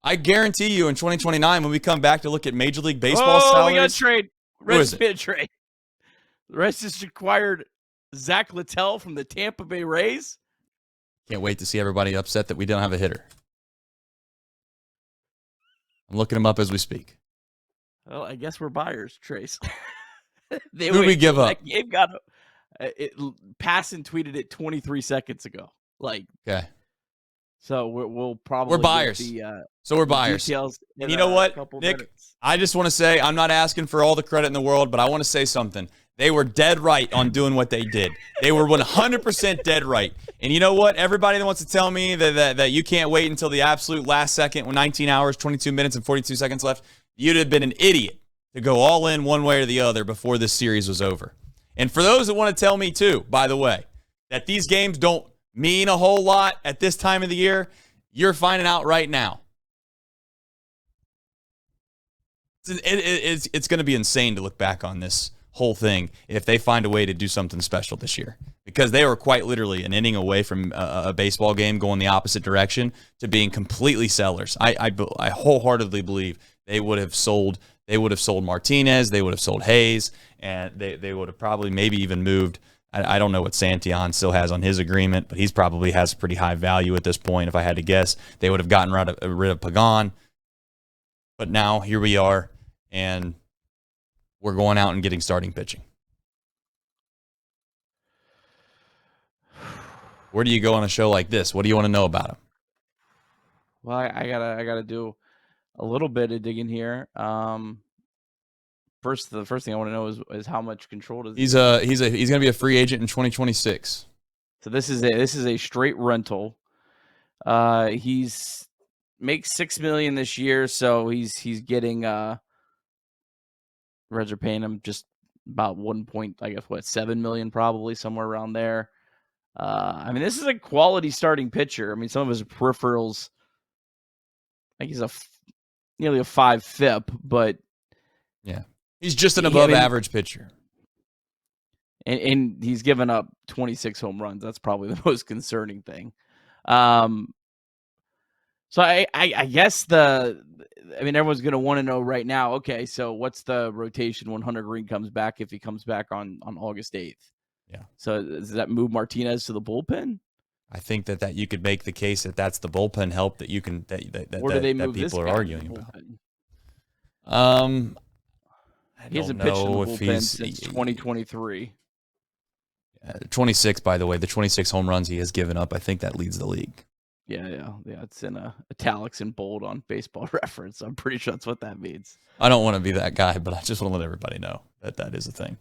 I guarantee you in 2029 when we come back to look at Major League Baseball salaries. We got to trade. Reds trade. The Reds just acquired Zack Littell from the Tampa Bay Rays. Can't wait to see everybody upset that we don't have a hitter. I'm looking him up as we speak. Well, I guess we're buyers, Trace. Who did we give up? Gabe got Passan tweeted it 23 seconds ago. Okay. So we'll probably we're buyers. So we're buyers. And you know what, Nick? Minutes. I just want to say I'm not asking for all the credit in the world, but I want to say something. They were dead right on doing what they did. They were 100% dead right. And you know what? Everybody that wants to tell me that you can't wait until the absolute last second with 19 hours, 22 minutes, and 42 seconds left, you'd have been an idiot to go all in one way or the other before this series was over. And for those that want to tell me, too, by the way, that these games don't mean a whole lot at this time of the year, you're finding out right now. It's going to be insane to look back on this whole thing if they find a way to do something special this year, because they were quite literally an inning away from a baseball game going the opposite direction to being completely sellers. I wholeheartedly believe they would have sold Martinez, they would have sold Hayes, and they would have probably maybe even moved. I don't know what Santillan still has on his agreement, but he's probably has pretty high value at this point. If I had to guess, they would have gotten rid of Pagan. But now here we are, and we're going out and getting starting pitching. Where do you go on a show like this? What do you want to know about him? Well, I gotta do a little bit of digging here. The first thing I want to know is how much control does he's going to be a free agent in 2026. So this is a straight rental. He's makes $6 million this year, so he's getting Reds are paying him just about $7 million, probably somewhere around there. I mean, this is a quality starting pitcher. I mean, some of his peripherals, he's nearly a 5 FIP, but yeah, he's just an above average pitcher. And he's given up 26 home runs. That's probably the most concerning thing. So I guess everyone's going to want to know right now, okay, so what's the rotation when Hunter Green comes back, if he comes back on August 8th? Yeah. So does that move Martinez to the bullpen? I think that you could make the case that that's the bullpen help that you can that people are arguing about. He hasn't pitched in the bullpen since 2023. 26, by the way, the 26 home runs he has given up, I think that leads the league. Yeah. It's in italics and bold on Baseball Reference. I'm pretty sure that's what that means. I don't want to be that guy, but I just want to let everybody know that is a thing.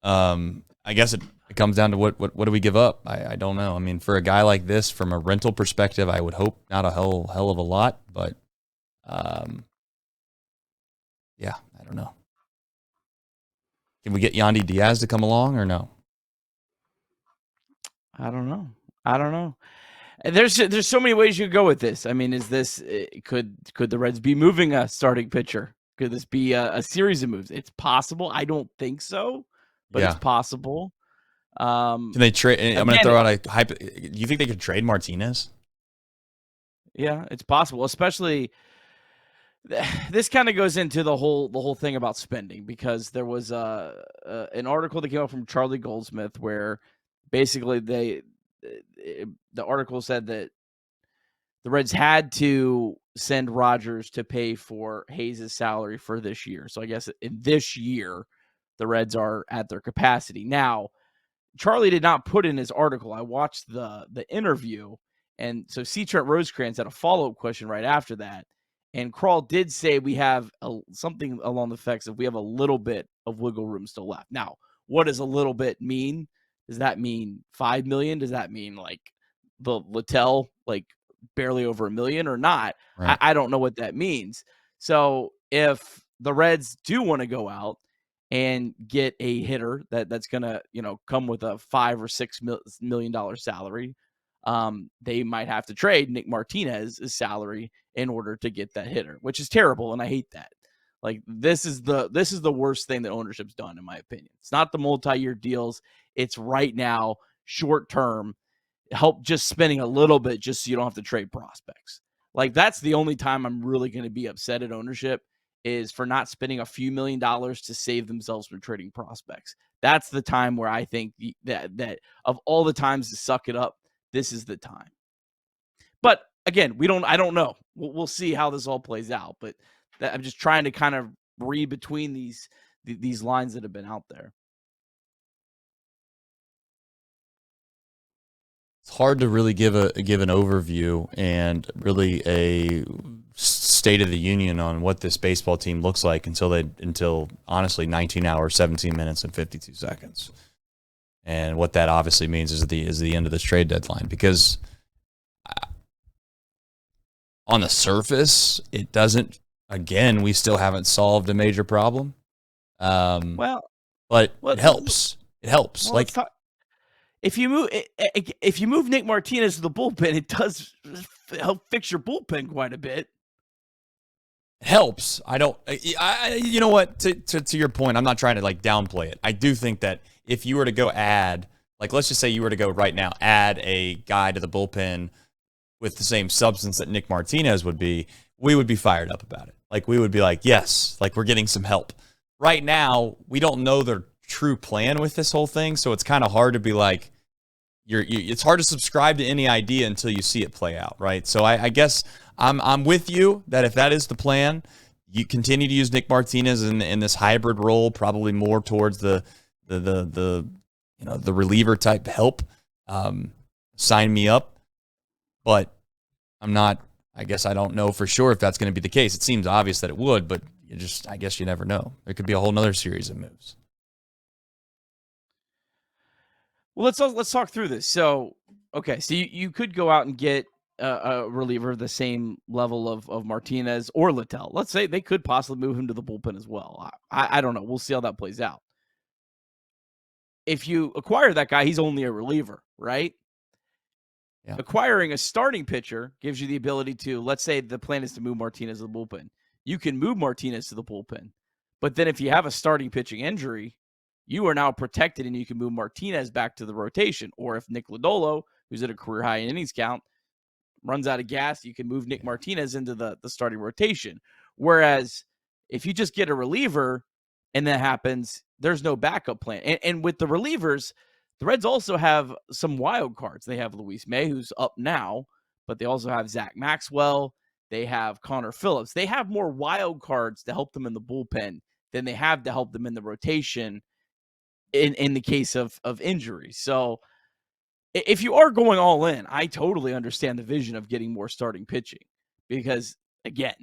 I guess it comes down to what do we give up? I don't know. I mean, for a guy like this, from a rental perspective, I would hope not a hell of a lot, but yeah, I don't know. Can we get Yandy Diaz to come along or no? I don't know. There's so many ways you could go with this. I mean, could the Reds be moving a starting pitcher? Could this be a series of moves? It's possible. I don't think so, but it's possible. Can they trade? I'm going to throw out a hype. Do you think they could trade Martinez? Yeah, it's possible. Especially, this kind of goes into the whole thing about spending, because there was an article that came out from Charlie Goldsmith where basically the article said that the Reds had to send Rogers to pay for Hayes' salary for this year. So I guess in this year, the Reds are at their capacity. Now, Charlie did not put in his article. I watched the interview, and so C. Trent Rosecrans had a follow-up question right after that. And Krall did say we have something along the effects of we have a little bit of wiggle room still left. Now, what does a little bit mean? Does that mean $5 million? Does that mean like the Littell, like barely over $1 million or not? Right. I don't know what that means. So if the Reds do want to go out and get a hitter that's going to, come with a $5 or $6 million salary, they might have to trade Nick Martinez's salary in order to get that hitter, which is terrible. And I hate that. Like, this is the worst thing that ownership's done, in my opinion. It's not the multi-year deals. It's right now, short term, help just spending a little bit just so you don't have to trade prospects. Like, that's the only time I'm really going to be upset at ownership, is for not spending a few $1 million to save themselves from trading prospects. That's the time where I think that of all the times to suck it up, this is the time. But again, I don't know. We'll see how this all plays out. But I'm just trying to kind of read between these lines that have been out there. It's hard to really give an overview and really a state of the union on what this baseball team looks like until honestly 19 hours, 17 minutes, and 52 seconds. And what that obviously means is the end of this trade deadline, because on the surface, it doesn't. Again, we still haven't solved a major problem. But it helps. It helps. Well, if you move Nick Martinez to the bullpen, it does help fix your bullpen quite a bit. It helps. You know what? To your point, I'm not trying to downplay it. I do think that if you were to go add, let's just say you were to go right now, add a guy to the bullpen with the same substance that Nick Martinez would be, we would be fired up about it. We would be like, yes, we're getting some help. Right now, we don't know their true plan with this whole thing, so it's kind of hard to be like, it's hard to subscribe to any idea until you see it play out, right? So I guess I'm with you that if that is the plan, you continue to use Nick Martinez in this hybrid role, probably more towards the reliever type help. Sign me up, but I'm not. I guess I don't know for sure if that's going to be the case. It seems obvious that it would, but I guess you never know. There could be a whole nother series of moves. Well, let's talk through this. So, okay, so you could go out and get a reliever of the same level of Martinez or Littell. Let's say they could possibly move him to the bullpen as well. I don't know. We'll see how that plays out. If you acquire that guy, he's only a reliever, right? Yeah. Acquiring a starting pitcher gives you the ability to, let's say the plan is to move Martinez to the bullpen. You can move Martinez to the bullpen. But then if you have a starting pitching injury, you are now protected and you can move Martinez back to the rotation. Or if Nick Lodolo, who's at a career high in innings count, runs out of gas, you can move Nick Martinez into the starting rotation. Whereas if you just get a reliever and that happens, there's no backup plan. And with the relievers, the Reds also have some wild cards. They have Luis May, who's up now, but they also have Zach Maxwell. They have Connor Phillips. They have more wild cards to help them in the bullpen than they have to help them in the rotation in the case of injury. So if you are going all in, I totally understand the vision of getting more starting pitching, because, again,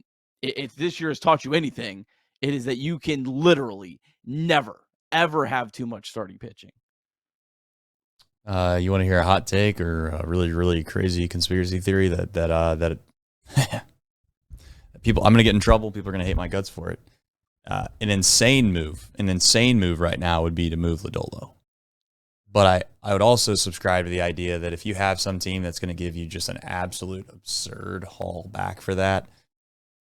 if this year has taught you anything, it is that you can literally never, ever have too much starting pitching. You want to hear a hot take or a really, really crazy conspiracy theory that people, I'm going to get in trouble. People are going to hate my guts for it. An insane move right now would be to move Lodolo. But I would also subscribe to the idea that if you have some team that's going to give you just an absolute absurd haul back for that,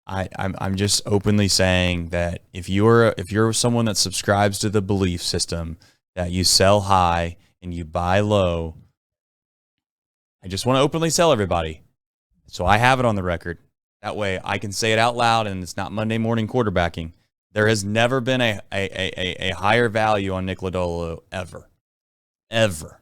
I'm just openly saying that if you're someone that subscribes to the belief system that you sell high and you buy low, I just want to openly tell everybody, so I have it on the record. That way I can say it out loud and it's not Monday morning quarterbacking. There has never been a higher value on Nick Lodolo ever. Ever.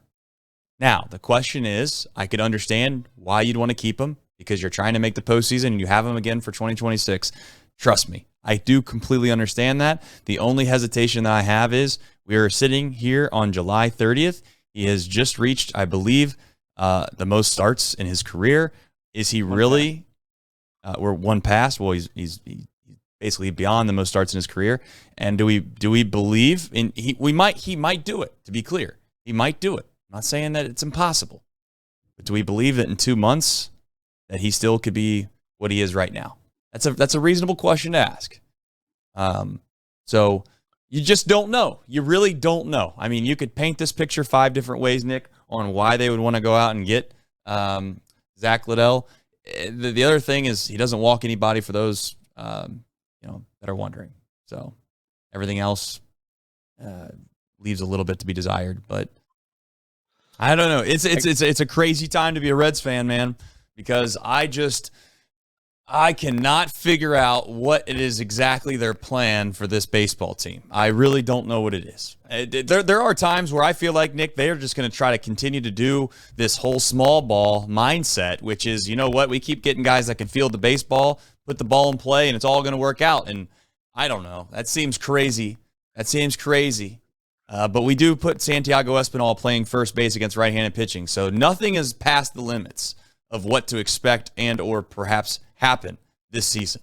Now, the question is, I could understand why you'd want to keep him, because you're trying to make the postseason and you have him again for 2026. Trust me, I do completely understand that. The only hesitation that I have is we are sitting here on July 30th. He has just reached, I believe, the most starts in his career. Is he really? We're one past. Well, he's basically beyond the most starts in his career. And do we believe in he might do it, to be clear. He might do it. I'm not saying that it's impossible. But do we believe that in 2 months that he still could be what he is right now? That's a reasonable question to ask. So you just don't know. You really don't know. I mean, you could paint this picture 5 different ways, Nick, on why they would want to go out and get Zack Littell. The other thing is he doesn't walk anybody, for those that are wondering. So everything else leaves a little bit to be desired, but I don't know. It's a crazy time to be a Reds fan, man, because I cannot figure out what it is exactly their plan for this baseball team. I really don't know what it is. There are times where I feel like, Nick, they're just going to try to continue to do this whole small ball mindset, which is, you know what, we keep getting guys that can field the baseball, put the ball in play, and it's all going to work out. And I don't know. That seems crazy. But we do put Santiago Espinal playing first base against right-handed pitching, so nothing is past the limits of what to expect and or perhaps happen this season.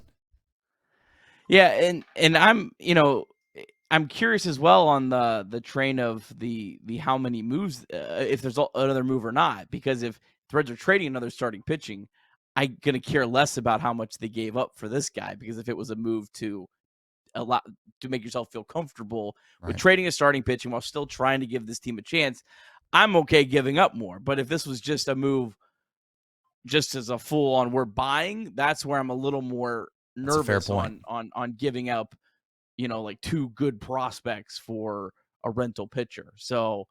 Yeah, and I'm curious as well on the train of the how many moves, if there's another move or not, because if the Reds are trading another starting pitching, I'm gonna care less about how much they gave up for this guy, because if it was a move to make yourself feel comfortable with trading a starting pitching while still trying to give this team a chance, I'm okay giving up more. But if this was just a move just as a full on we're buying, that's where I'm a little more nervous on giving up, like two good prospects for a rental pitcher. So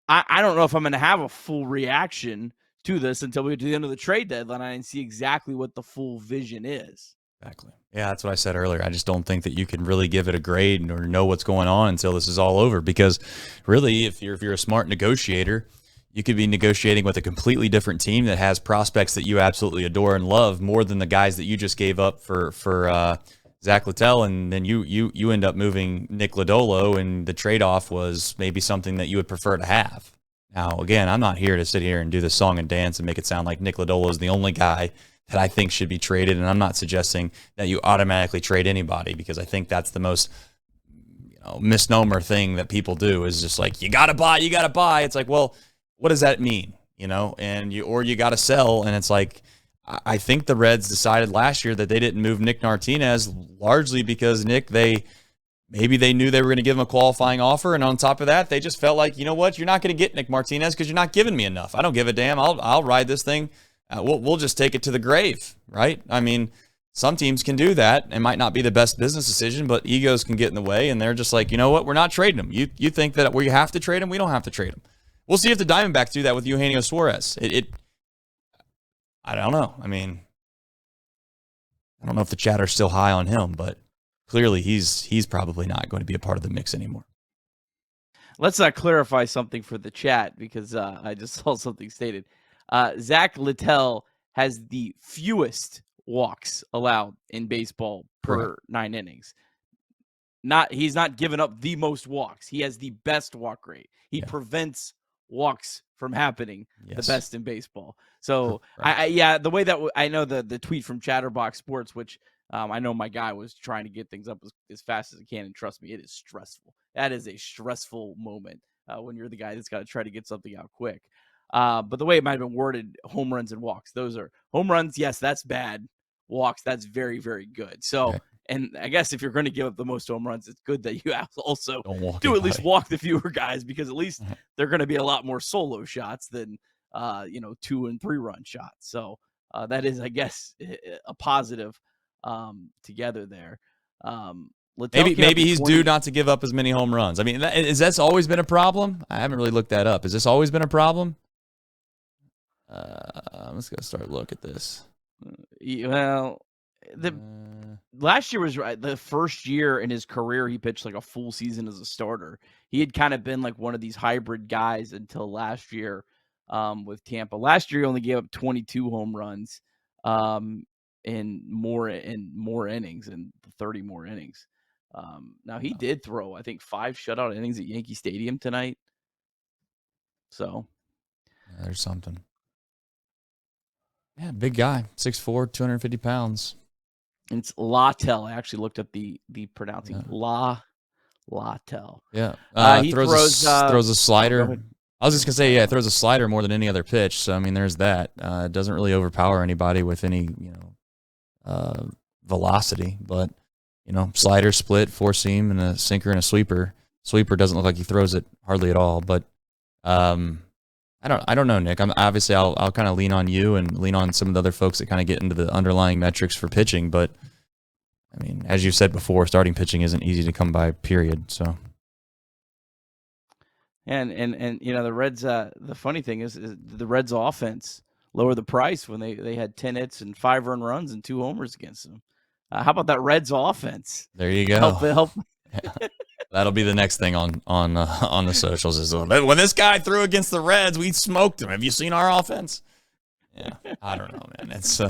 I don't know if I'm going to have a full reaction to this until we get to the end of the trade deadline and see exactly what the full vision is. Exactly. Yeah, that's what I said earlier. I just don't think that you can really give it a grade or know what's going on until this is all over, because really, if you're a smart negotiator, you could be negotiating with a completely different team that has prospects that you absolutely adore and love more than the guys that you just gave up for Zack Littell, and then you end up moving Nick Lodolo, and the trade-off was maybe something that you would prefer to have. Now, again, I'm not here to sit here and do this song and dance and make it sound like Nick Lodolo is the only guy that I think should be traded, and I'm not suggesting that you automatically trade anybody, because I think that's the most misnomer thing that people do, is just like, you gotta buy. It's like, well, what does that mean? And you got to sell. And it's like, I think the Reds decided last year that they didn't move Nick Martinez largely because maybe they knew they were going to give him a qualifying offer. And on top of that, they just felt like, you know what, you're not going to get Nick Martinez because you're not giving me enough. I don't give a damn. I'll ride this thing. We'll just take it to the grave. Right. I mean, some teams can do that. It might not be the best business decision, but egos can get in the way. And they're just like, you know what, we're not trading him. You think that we have to trade him? We don't have to trade him. We'll see if the Diamondbacks do that with Eugenio Suarez. I don't know. I mean, I don't know if the chatter's still high on him, but clearly he's probably not going to be a part of the mix anymore. Let's clarify something for the chat, because I just saw something stated. Zack Littell has the fewest walks allowed in baseball per 9 innings. He's not given up the most walks. He has the best walk rate. He prevents walks from happening the best in baseball. So the way that I know the tweet from Chatterbox Sports, which I know my guy was trying to get things up as fast as he can, and trust me, it is stressful. That is a stressful moment when you're the guy that's got to try to get something out quick. But the way it might have been worded, home runs and walks, those are home runs. Yes, that's bad. Walks, that's very, very good. So. And I guess if you're going to give up the most home runs, it's good that you also do at least walk the fewer guys, because at least they're going to be a lot more solo shots than 2 and 3 run shots. So that is, I guess, a positive together there. Maybe he's due not to give up as many home runs. I mean, that's always been a problem? I haven't really looked that up. Has this always been a problem? Let's go start look at this. Well, last year was the first year in his career he pitched like a full season as a starter. He had kind of been like one of these hybrid guys until last year with Tampa. Last year he only gave up 22 home runs in more innings, and 30 more innings. Now he did throw, I think, 5 shutout innings at Yankee Stadium tonight. So there's something. Yeah, big guy, 6'4", 250 pounds. It's Littell. I actually looked up the pronouncing. Littell. Yeah. He throws a slider. I was just going to say, throws a slider more than any other pitch. So, I mean, there's that. It doesn't really overpower anybody with any, velocity. But, slider, split, 4-seam, and a sinker and a sweeper. Sweeper doesn't look like he throws it hardly at all. But I don't know, Nick. I'll kind of lean on you and lean on some of the other folks that kind of get into the underlying metrics for pitching. But I mean, as you said before, starting pitching isn't easy to come by, period. So, and the Reds. The funny thing is the Reds' offense lower the price when they had 10 hits and 5 earned runs and 2 homers against them. How about that Reds offense? There you go. Help. Yeah. That'll be the next thing on the socials is when this guy threw against the Reds, we smoked him. Have you seen our offense? Yeah, I don't know, man. It's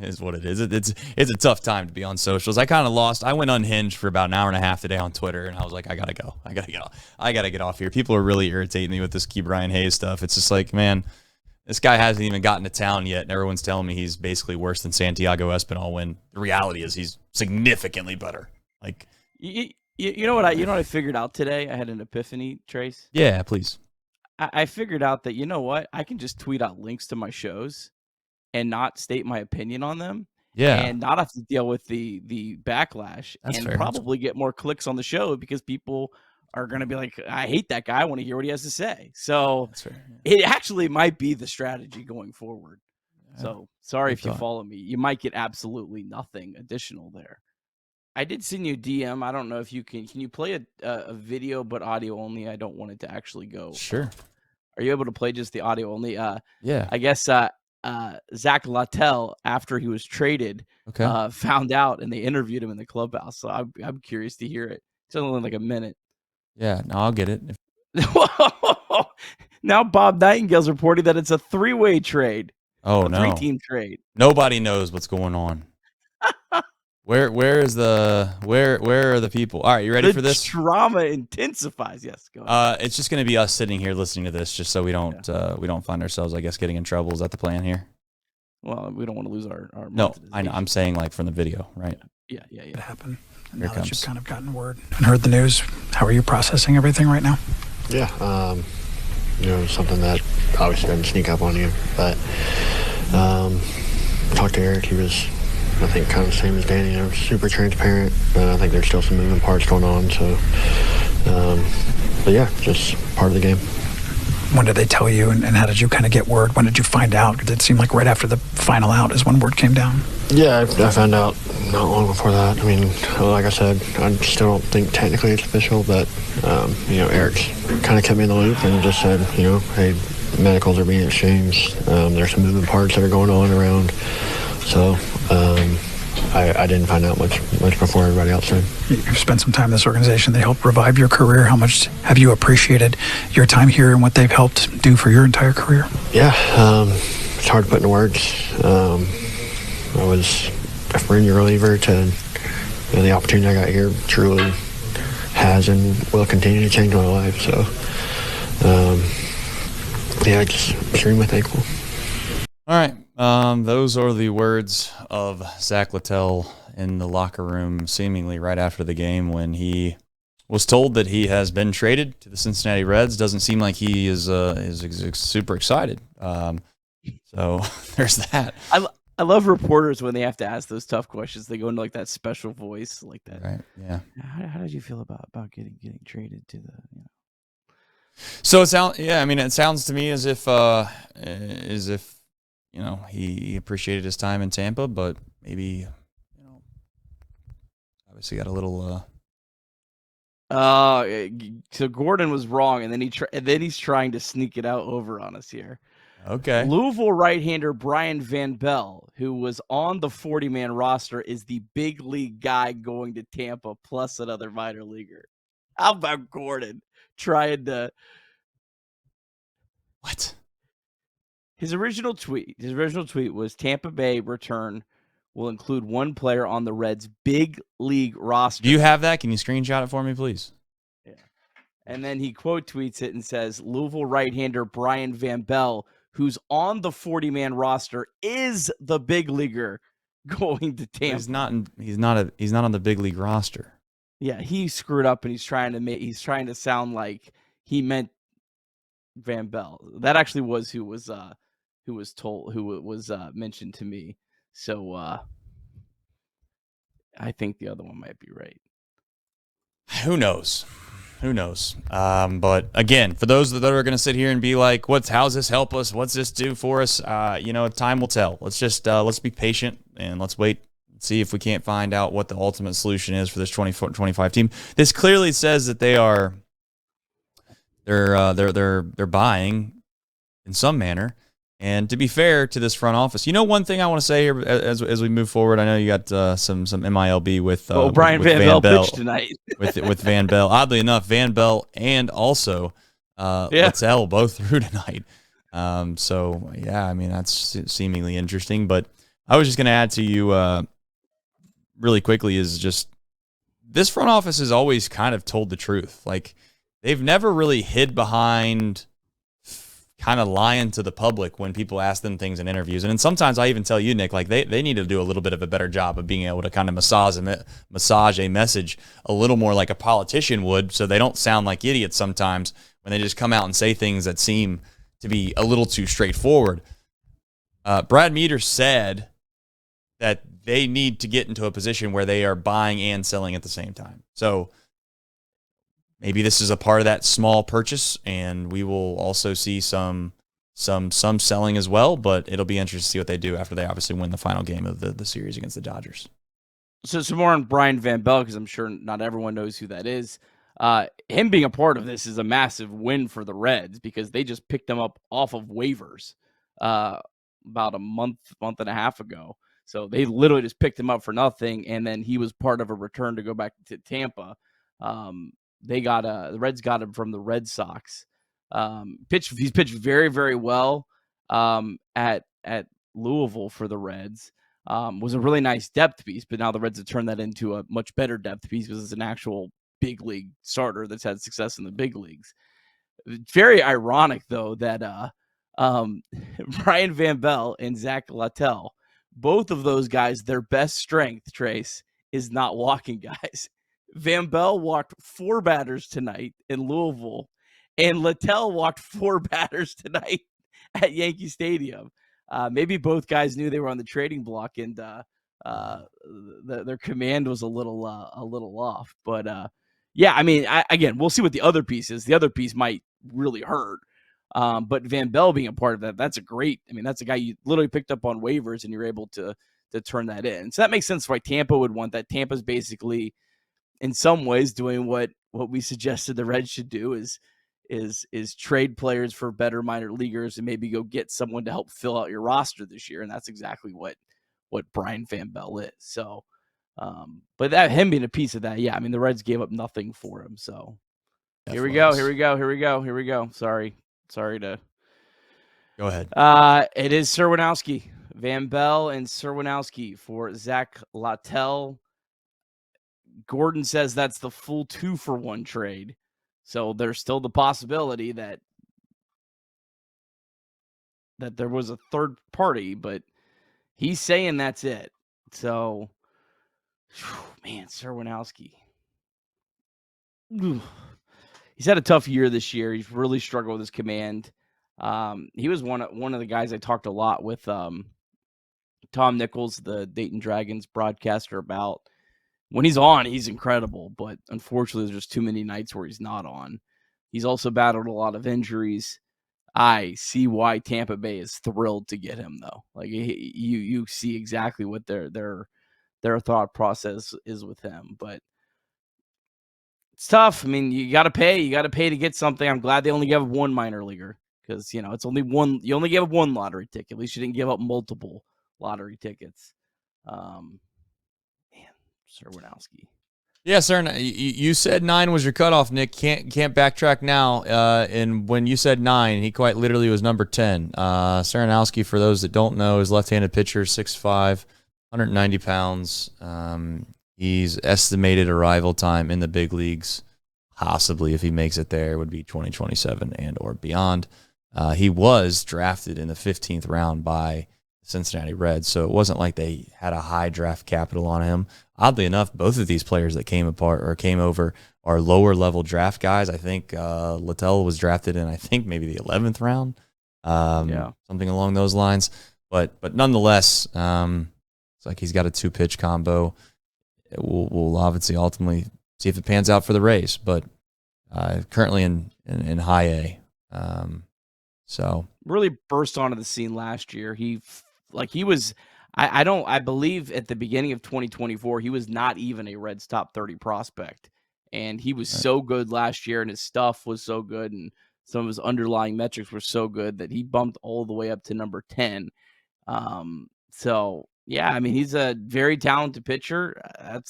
is what it is. It's a tough time to be on socials. I kind of lost. I went unhinged for about an hour and a half today on Twitter, and I was like, I gotta go. I gotta get off here. People are really irritating me with this Key Brian Hayes stuff. It's just like, man, this guy hasn't even gotten to town yet, and everyone's telling me he's basically worse than Santiago Espinal. When the reality is he's significantly better. Like, you know what I figured out today? I had an epiphany, Trace. Yeah, please. I figured out that, you know what? I can just tweet out links to my shows and not state my opinion on them. Yeah. And not have to deal with the backlash. That's and fair. probably get more clicks on the show because people are going to be like, I hate that guy. I want to hear what he has to say. So That's fair. it actually might be the strategy going forward. Yeah. So sorry Good if you thought. follow me. You might get absolutely nothing additional there. I did send you a DM. I don't know if you can you play a video but audio only? I don't want it to actually go. Sure. Are you able to play just the audio only? Yeah. I guess Zack Littell, after he was traded, Okay. found out and they interviewed him in the clubhouse. So I'm curious to hear it. It's only like a minute. Yeah. No, I'll get it. Now Bob Nightingale's reporting that it's a 3-way trade. Oh a no. 3-team trade. Nobody knows what's going on. Where are the people? All right, you ready for this? Drama intensifies. Yes, go ahead. It's just going to be us sitting here listening to this, just so we don't find ourselves, I guess, getting in trouble. Is that the plan here? Well, we don't want to lose our No, I know. I'm saying like from the video, right? Yeah. It happened. Here Now it that comes. you've kind of gotten word and heard the news, how are you processing everything right now? Yeah, something that obviously doesn't sneak up on you. But talked to Eric. He was, I think, kind of the same as Danny. Super transparent. I think there's still some moving parts going on. So, but yeah, just part of the game. When did they tell you, and how did you kind of get word? When did you find out? Did it seem like right after the final out is when word came down? Yeah, I found out not long before that. I mean, like I said, I still don't think technically it's official, but, Eric's kind of kept me in the loop and just said, hey, medicals are being exchanged. There's some moving parts that are going on around. So I didn't find out much before everybody else did. You've spent some time in this organization. They helped revive your career. How much have you appreciated your time here and what they've helped do for your entire career? Yeah, it's hard to put into words. I was a friendly reliever to the opportunity I got here truly has and will continue to change my life. So, just extremely thankful. All right. Those are the words of Zack Littell in the locker room, seemingly right after the game when he was told that he has been traded to the Cincinnati Reds. Doesn't seem like he is super excited. So there's that. I love reporters when they have to ask those tough questions. They go into like that special voice like that. Right. Yeah. How did you feel about getting traded to the? So it sounds. Yeah. I mean, it sounds to me as if he appreciated his time in Tampa, but maybe obviously got a little. So Gordon was wrong, and then he's trying to sneak it out over on us here. Okay. Louisville right-hander Brian Van Belle, who was on the 40-man roster, is the big league guy going to Tampa, plus another minor leaguer. How about Gordon trying to? What? His original tweet was Tampa Bay return will include one player on the Reds' big league roster. Do you have that? Can you screenshot it for me, please? Yeah. And then he quote tweets it and says, Louisville right-hander Brian Van Belle, who's on the 40-man roster, is the big leaguer going to Tampa. He's not on the big league roster. Yeah, he screwed up and he's trying to sound like he meant Van Belle. That actually was who was mentioned to me. So I think the other one might be right. Who knows? But again, for those that are going to sit here and be like, how's this help us? What's this do for us? Time will tell. Let's be patient and let's wait and see if we can't find out what the ultimate solution is for this 24-25 team. This clearly says that they're buying in some manner And to be fair to this front office, one thing I want to say here as we move forward, I know you got some MILB with Brian Van Belle pitched tonight with Van Belle. Oddly enough, Van Belle and also Littell both threw tonight. So yeah, I mean that's seemingly interesting. But I was just going to add to you really quickly is just this front office has always kind of told the truth. Like they've never really hid behind kind of lying to the public when people ask them things in interviews. And then sometimes I even tell you, Nick, like they need to do a little bit of a better job of being able to kind of massage a message a little more like a politician would, so they don't sound like idiots sometimes when they just come out and say things that seem to be a little too straightforward. Brad Meter said that they need to get into a position where they are buying and selling at the same time. So maybe this is a part of that small purchase, and we will also see some selling as well, but it'll be interesting to see what they do after they obviously win the final game of the series against the Dodgers. So some more on Brian Van Belle, because I'm sure not everyone knows who that is. Him being a part of this is a massive win for the Reds because they just picked him up off of waivers about a month and a half ago. So they literally just picked him up for nothing, and then he was part of a return to go back to Tampa. The Reds got him from the Red Sox. He's pitched very, very well at Louisville for the Reds. Was a really nice depth piece, but now the Reds have turned that into a much better depth piece because it's an actual big league starter that's had success in the big leagues. Very ironic though that Brian Van Belle and Zack Littell, both of those guys, their best strength, Trace, is not walking guys. Van Belle walked 4 batters tonight in Louisville, and Littell walked 4 batters tonight at Yankee Stadium. Maybe both guys knew they were on the trading block, and their command was a little off. But yeah, I mean, again, we'll see what the other piece is. The other piece might really hurt. But Van Belle being a part of that, that's a guy you literally picked up on waivers, and you're able to turn that in. So that makes sense why Tampa would want that. Tampa's basically, in some ways, doing what we suggested the Reds should do is trade players for better minor leaguers and maybe go get someone to help fill out your roster this year. And that's exactly what Brian Van Belle is. So, but that him being a piece of that, yeah, I mean, the Reds gave up nothing for him. So here we go. Sorry to go ahead. It is Serwinowski, Van Belle and Serwinowski for Zack Littell. Gordon says that's the full 2-for-1 trade. So there's still the possibility that there was a third party, but he's saying that's it. So, man, Serwinowski. He's had a tough year this year. He's really struggled with his command. He was one of the guys I talked a lot with Tom Nichols, the Dayton Dragons broadcaster, about. When he's on, he's incredible, but unfortunately, there's just too many nights where he's not on. He's also battled a lot of injuries. I see why Tampa Bay is thrilled to get him, though. Like you see exactly what their thought process is with him, but it's tough. I mean, you got to pay. You got to pay to get something. I'm glad they only gave up one minor leaguer because it's only one. You only gave up one lottery ticket. At least you didn't give up multiple lottery tickets. Serwinowski. Yeah, sir. You said 9 was your cutoff, Nick. Can't backtrack now. And when you said 9, he quite literally was number 10. Serwinowski, for those that don't know, is left-handed pitcher, 6'5", 190 pounds. He's estimated arrival time in the big leagues, possibly if he makes it there, would be 2027 and or beyond. He was drafted in the 15th round by Cincinnati Reds, so it wasn't like they had a high draft capital on him. Oddly enough, both of these players that came over are lower level draft guys. I think Littell was drafted in, I think, maybe the 11th round, something along those lines. But nonetheless, it's like he's got a 2-pitch combo. We'll obviously ultimately see if it pans out for the Rays, but currently in high A. So really burst onto the scene last year. He was, I believe at the beginning of 2024, he was not even a Reds top 30 prospect. And he was so good last year, and his stuff was so good. And some of his underlying metrics were so good that he bumped all the way up to number 10. So yeah, I mean, he's a very talented pitcher.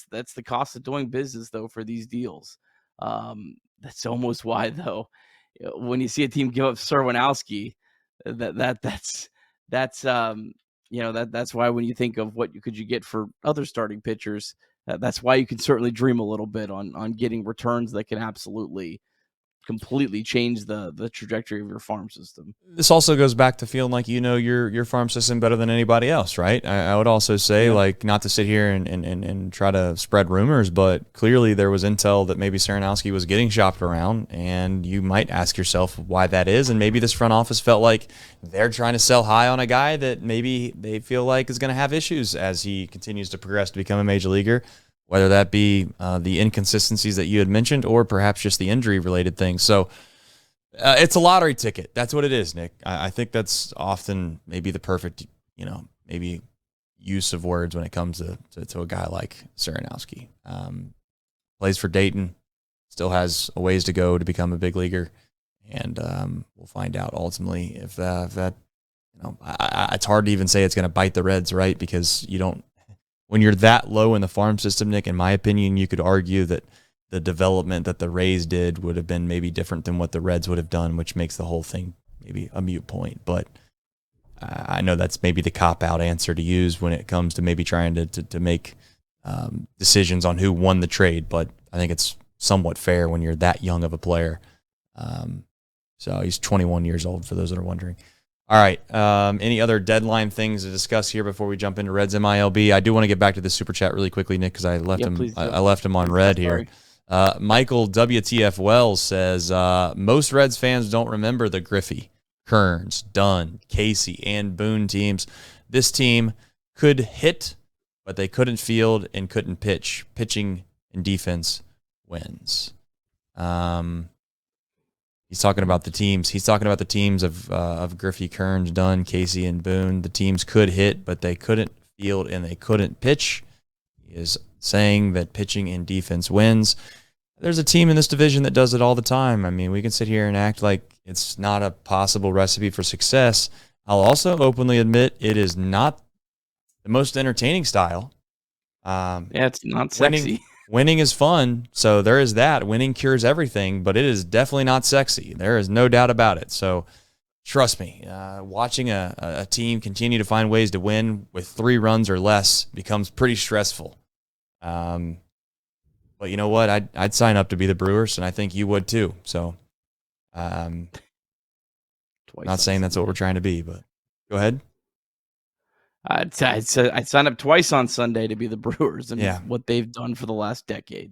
That's the cost of doing business, though, for these deals. That's almost why, though, when you see a team give up Serwinowski, that's why when you think of what could you get for other starting pitchers, that's why you can certainly dream a little bit on getting returns that can absolutely completely change the trajectory of your farm system. This also goes back to feeling like you know your farm system better than anybody else, right? I would also say, like, not to sit here and try to spread rumors, but clearly there was intel that maybe Serwinowski was getting shopped around, and you might ask yourself why that is, and maybe this front office felt like they're trying to sell high on a guy that maybe they feel like is going to have issues as he continues to progress to become a major leaguer. Whether that be the inconsistencies that you had mentioned or perhaps just the injury-related things. So it's a lottery ticket. That's what it is, Nick. I think that's often maybe the perfect, maybe use of words when it comes to a guy like Serwinowski. Plays for Dayton, still has a ways to go to become a big leaguer, and we'll find out ultimately if that, it's hard to even say it's going to bite the Reds, right? Because you don't. When you're that low in the farm system, Nick, in my opinion, you could argue that the development that the Rays did would have been maybe different than what the Reds would have done, which makes the whole thing maybe a moot point. But I know that's maybe the cop-out answer to use when it comes to maybe trying to make decisions on who won the trade. But I think it's somewhat fair when you're that young of a player. So he's 21 years old, for those that are wondering. All right. Any other deadline things to discuss here before we jump into Reds MILB? I do want to get back to the super chat really quickly, Nick, because I left him. I left him on red here. Michael WTF Wells says most Reds fans don't remember the Griffey, Kearns, Dunn, Casey, and Boone teams. This team could hit, but they couldn't field and couldn't pitch. Pitching and defense wins. He's talking about the teams. He's talking about the teams of Griffey, Kearns, Dunn, Casey, and Boone. The teams could hit, but they couldn't field and they couldn't pitch. He is saying that pitching and defense wins. There's a team in this division that does it all the time. I mean, we can sit here and act like it's not a possible recipe for success. I'll also openly admit it is not the most entertaining style. It's not sexy. Winning is fun, so there is that. Winning cures everything, but it is definitely not sexy. There is no doubt about it. So trust me, watching a team continue to find ways to win with 3 runs or less becomes pretty stressful. But you know what? I'd sign up to be the Brewers, and I think you would too. So not saying that's what we're trying to be, but go ahead. I'd sign up twice on Sunday to be the Brewers and what they've done for the last decade.